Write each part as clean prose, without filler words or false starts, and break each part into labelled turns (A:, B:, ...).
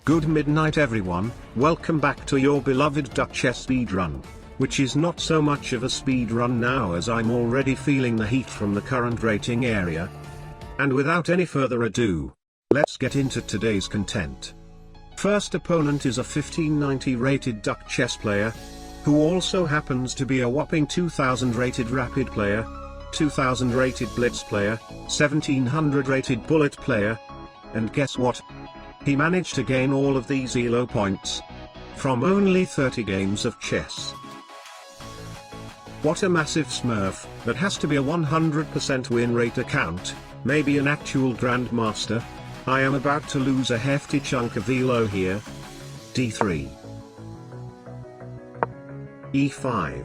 A: Good midnight everyone, welcome back to your beloved duck chess speedrun, which is not so much of a speedrun now as I'm already feeling the heat from the current rating area. And without any further ado, let's get into today's content. First opponent is a 1590 rated duck chess player, who also happens to be a whopping 2000 rated rapid player, 2000 rated blitz player, 1700 rated bullet player, and guess what? He managed to gain all of these ELO points from only 30 games of chess. What a massive smurf. That has to be a 100% win rate account, maybe an actual grandmaster. I am about to lose a hefty chunk of ELO here. D3, E5,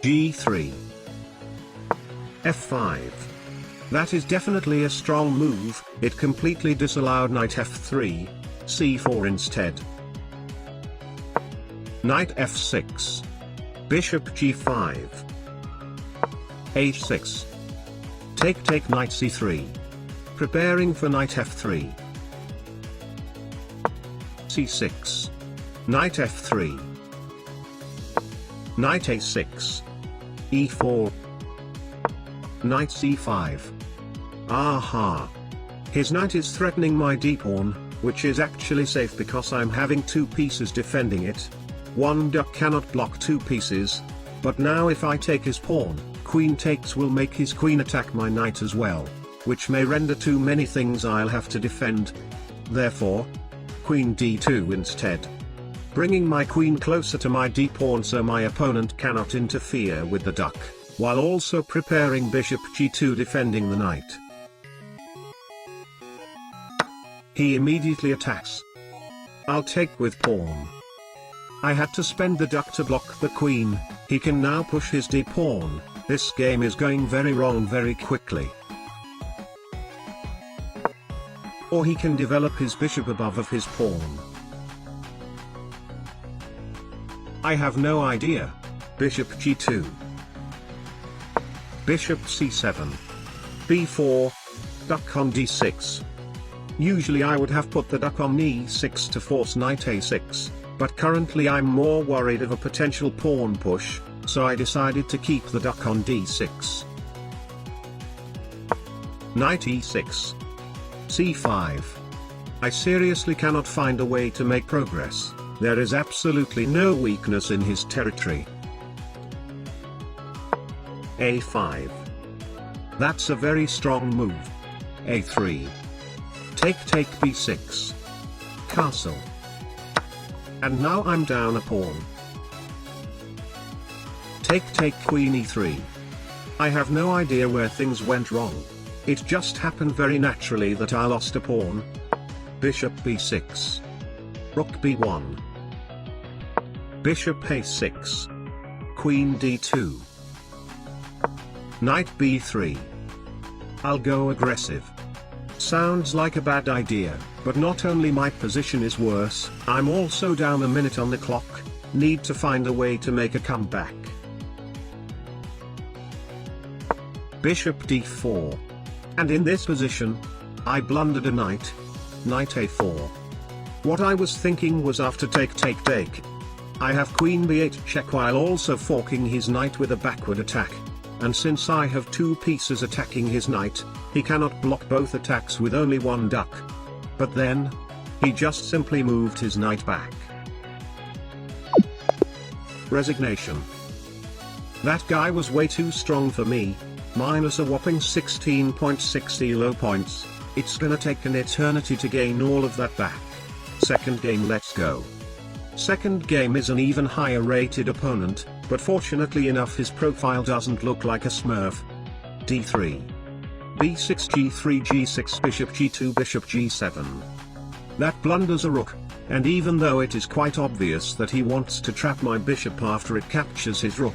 A: G3, F5. That is definitely a strong move. It completely disallowed knight f3, c4 instead. Knight f6, bishop g5, h6, take knight c3, preparing for knight f3, c6, knight f3, knight a6, e4, knight c5. Aha! His knight is threatening my d-pawn, which is actually safe because I'm having two pieces defending it. One duck cannot block two pieces, but now if I take his pawn, queen takes will make his queen attack my knight as well, which may render too many things I'll have to defend. Therefore, queen d2 instead, bringing my queen closer to my d-pawn so my opponent cannot interfere with the duck, while also preparing bishop g2 defending the knight. He immediately attacks. I'll take with pawn. I had to spend the duck to block the queen. He can now push his d-pawn. This game is going very wrong very quickly. Or he can develop his bishop above of his pawn. I have no idea. Bishop g2, bishop c7, b4, duck on d6. Usually I would have put the duck on e6 to force knight a6, but currently I'm more worried of a potential pawn push, so I decided to keep the duck on d6. Knight e6, c5. I seriously cannot find a way to make progress. There is absolutely no weakness in his territory. a5. That's a very strong move. a3. Take b6. Castle. And now I'm down a pawn. Take queen e3. I have no idea where things went wrong. It just happened very naturally that I lost a pawn. Bishop b6. Rook b1. Bishop a6. Queen d2. Knight b3. I'll go aggressive. Sounds like a bad idea, but not only my position is worse, I'm also down a minute on the clock, need to find a way to make a comeback. Bishop d4. And in this position, I blundered a knight. Knight a4. What I was thinking was after take, I have queen b8 check while also forking his knight with a backward attack. And since I have two pieces attacking his knight, he cannot block both attacks with only one duck. But then, he just simply moved his knight back. Resignation. That guy was way too strong for me, minus a whopping 16.6 ELO points. It's gonna take an eternity to gain all of that back. Second game, let's go. Second game is an even higher rated opponent, but fortunately enough his profile doesn't look like a smurf. d3, b6, g3, g6, bishop g2, bishop g7. That blunders a rook, and even though it is quite obvious that he wants to trap my bishop after it captures his rook,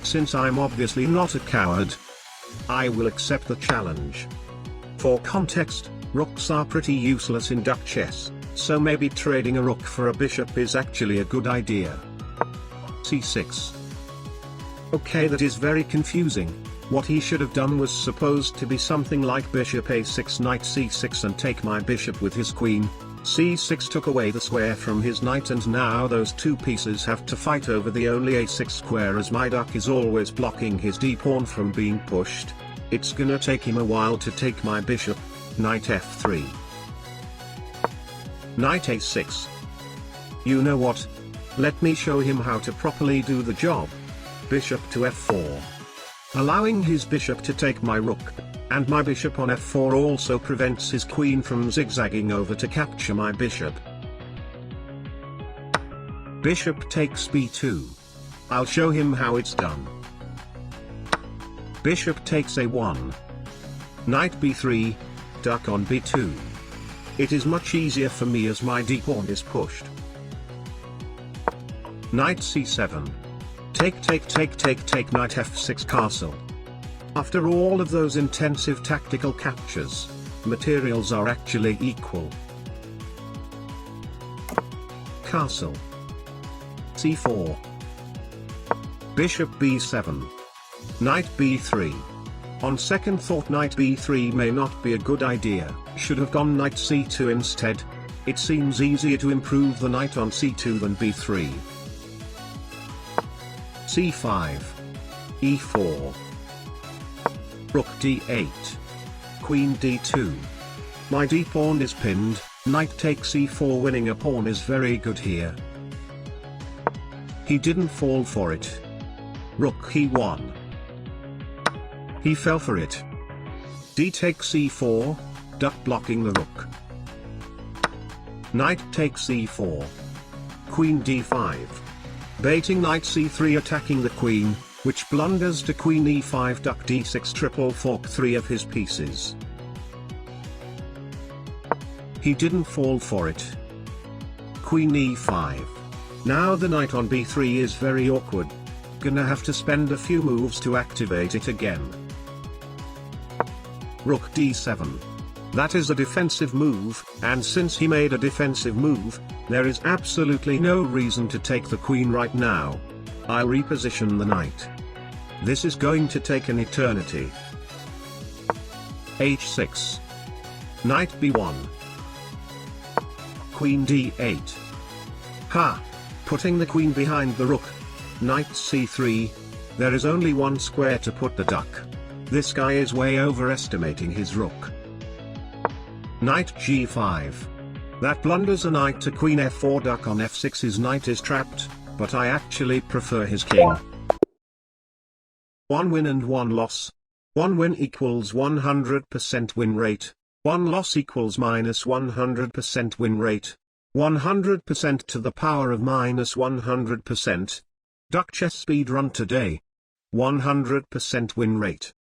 A: since I'm obviously not a coward, I will accept the challenge. For context, rooks are pretty useless in duck chess, so maybe trading a rook for a bishop is actually a good idea. c6. Okay, that is very confusing. What he should have done was supposed to be something like bishop a6, knight c6 and take my bishop with his queen, c6 took away the square from his knight, and now those two pieces have to fight over the only a6 square, as my duck is always blocking his d-pawn from being pushed. It's gonna take him a while to take my bishop. Knight f3. Knight a6. You know what? Let me show him how to properly do the job. Bishop to f4. Allowing his bishop to take my rook, and my bishop on f4 also prevents his queen from zigzagging over to capture my bishop. Bishop takes b2. I'll show him how it's done. Bishop takes a1. Knight b3, duck on b2. It is much easier for me as my d-pawn is pushed. Knight c7. Take, knight f6 castle. After all of those intensive tactical captures, materials are actually equal. Castle. c4. Bishop b7. Knight b3. On second thought, knight b3 may not be a good idea, should have gone knight c2 instead. It seems easier to improve the knight on c2 than b3. c5. e4. Rook d8. Queen d2. My d-pawn is pinned. Knight takes e4. Winning a pawn is very good here. He didn't fall for it. Rook e1. He fell for it. D takes e4, duck blocking the rook. Knight takes e4. Queen d5. Baiting knight c3, attacking the queen, which blunders to queen e5, duck d6, triple fork 3 of his pieces. He didn't fall for it. Queen e5. Now the knight on b3 is very awkward. Gonna have to spend a few moves to activate it again. Rook d7. That is a defensive move, and since he made a defensive move, there is absolutely no reason to take the queen right now. I'll reposition the knight. This is going to take an eternity. h6. Knight b1. Queen d8. Ha! Putting the queen behind the rook. Knight c3. There is only one square to put the duck. This guy is way overestimating his rook. Knight g5. That blunders a knight to queen f4, duck on f6. His knight is trapped, but I actually prefer his king. One win and one loss. One win equals 100% win rate. One loss equals minus 100% win rate. 100% to the power of minus 100%. Duck chess speed run today. 100% win rate.